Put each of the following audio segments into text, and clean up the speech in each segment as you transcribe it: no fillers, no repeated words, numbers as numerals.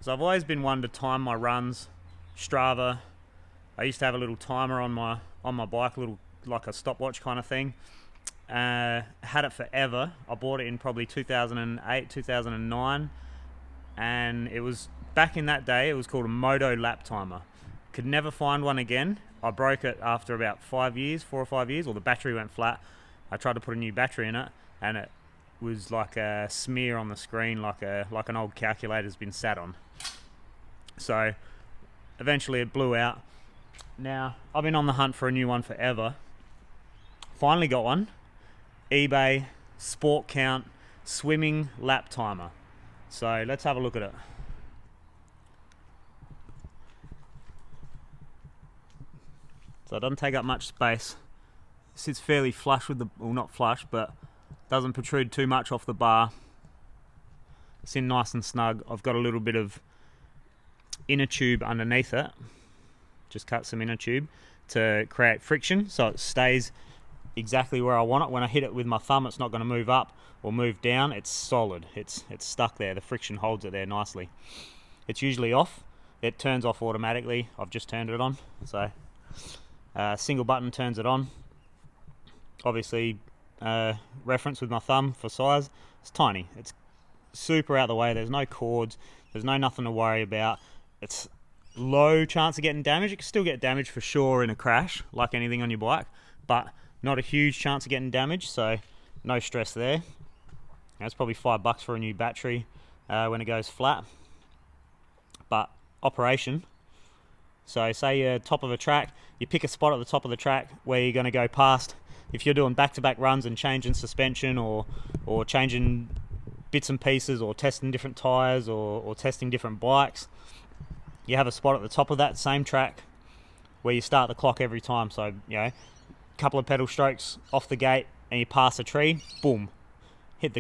So I've always been one to time my runs. Strava. I used to have a little timer on my bike, a little like a stopwatch kind of thing. Had it forever. I bought it in probably 2008, 2009, and it was back in that day. It was called a Moto lap timer. Could never find one again. I broke it after about 4 or 5 years, or the battery went flat. I tried to put a new battery in it, and it was like a smear on the screen, like an old calculator's been sat on. So eventually it blew out. Now I've been on the hunt for a new one forever. Finally got one. eBay Sport Count swimming lap timer. So let's have a look at it. So it doesn't take up much space. It sits fairly flush with well, not flush, but doesn't protrude too much off the bar. It's in nice and snug. I've got a little bit of inner tube underneath it. Just cut some inner tube to create friction so it stays exactly where I want it. When I hit it with my thumb, it's not going to move up or move down. It's solid. It's stuck there. The friction holds it there nicely. It's usually off. It turns off automatically. I've just turned it on. So single button turns it on. Obviously reference with my thumb for size. It's tiny. It's super out of the way. There's no cords. There's nothing to worry about. It's low chance of getting damaged. You can still get damaged for sure in a crash, like anything on your bike, but not a huge chance of getting damaged, so no stress there. It's probably $5 for a new battery when it goes flat. But operation, so say you're top of a track, you pick a spot at the top of the track where you're going to go past. If you're doing back-to-back runs and changing suspension or changing bits and pieces or testing different tyres or testing different bikes, you have a spot at the top of that same track where you start the clock every time. So, you know, a couple of pedal strokes off the gate and you pass a tree, boom, hit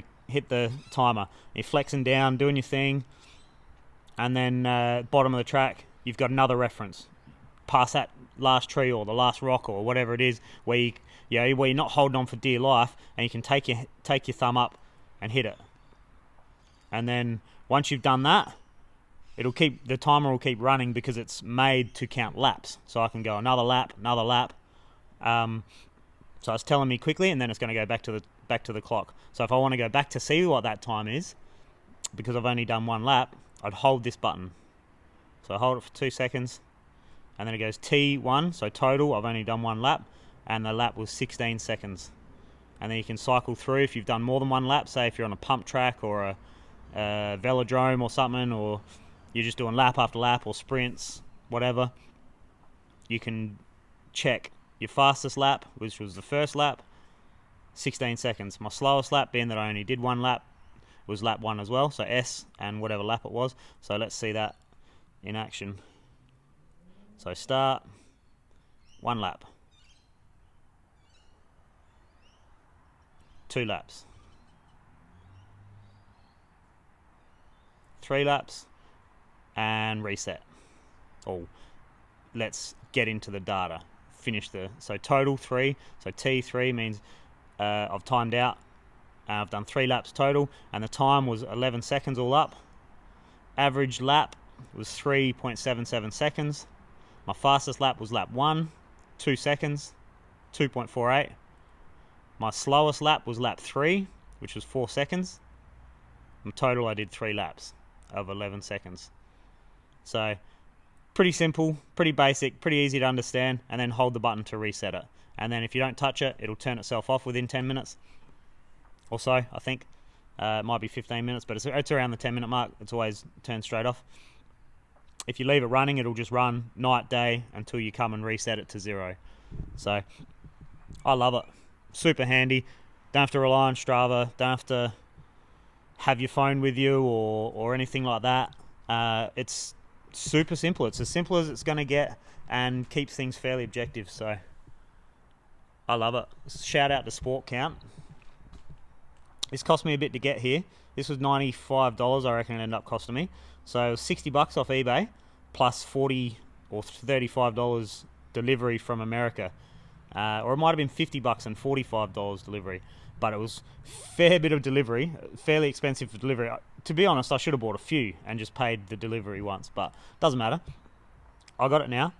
the timer. You're flexing down, doing your thing, and then bottom of the track, you've got another reference. Pass that last tree or the last rock or whatever it is, where where you're not holding on for dear life, and you can take your thumb up and hit it. And then once you've done that, the timer will keep running because it's made to count laps. So I can go another lap. So it's telling me quickly, and then it's going to go back to the clock. So if I want to go back to see what that time is, because I've only done one lap, I'd hold this button. So I hold it for 2 seconds, and then it goes T1. So total, I've only done one lap, and the lap was 16 seconds. And then you can cycle through if you've done more than one lap. Say if you're on a pump track or a velodrome or something, or you're just doing lap after lap or sprints, whatever, you can check your fastest lap, which was the first lap, 16 seconds. My slowest lap, being that I only did one lap, was lap 1 as well, so S and whatever lap it was. So let's see that in action. So start, 1 lap, 2 laps, 3 laps, and reset. Oh, let's get into the data. So total 3. So T3 means I've timed out. I've done 3 laps total, and the time was 11 seconds all up. Average lap was 3.77 seconds. My fastest lap was lap 1, 2 seconds, 2.48. My slowest lap was lap 3, which was 4 seconds. In total, I did 3 laps of 11 seconds. So pretty simple, pretty basic, pretty easy to understand, and then hold the button to reset it. And then if you don't touch it, it'll turn itself off within 10 minutes or so, I think. It might be 15 minutes, but it's around the 10-minute mark. It's always turned straight off. If you leave it running, it'll just run night, day, until you come and reset it to 0. So I love it. Super handy. Don't have to rely on Strava. Don't have to have your phone with you or anything like that. It's super simple. It's as simple as it's going to get and keeps things fairly objective. So I love it. Shout out to Sport Count. This cost me a bit to get here. This was $95, I reckon it ended up costing me. So it was $60 off eBay plus $40 or $35 delivery from America. or it might have been $50 and $45 delivery, but it was fair bit of delivery, fairly expensive for delivery. To be honest, I should have bought a few and just paid the delivery once, but doesn't matter. I got it now.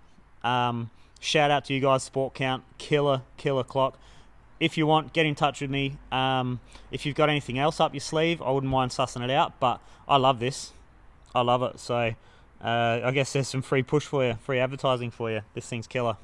Shout out to you guys, Sport Count, killer clock. If you want, get in touch with me. If you've got anything else up your sleeve, I wouldn't mind sussing it out, but I love this. I love it. So I guess there's some free push for you, free advertising for you. This thing's killer.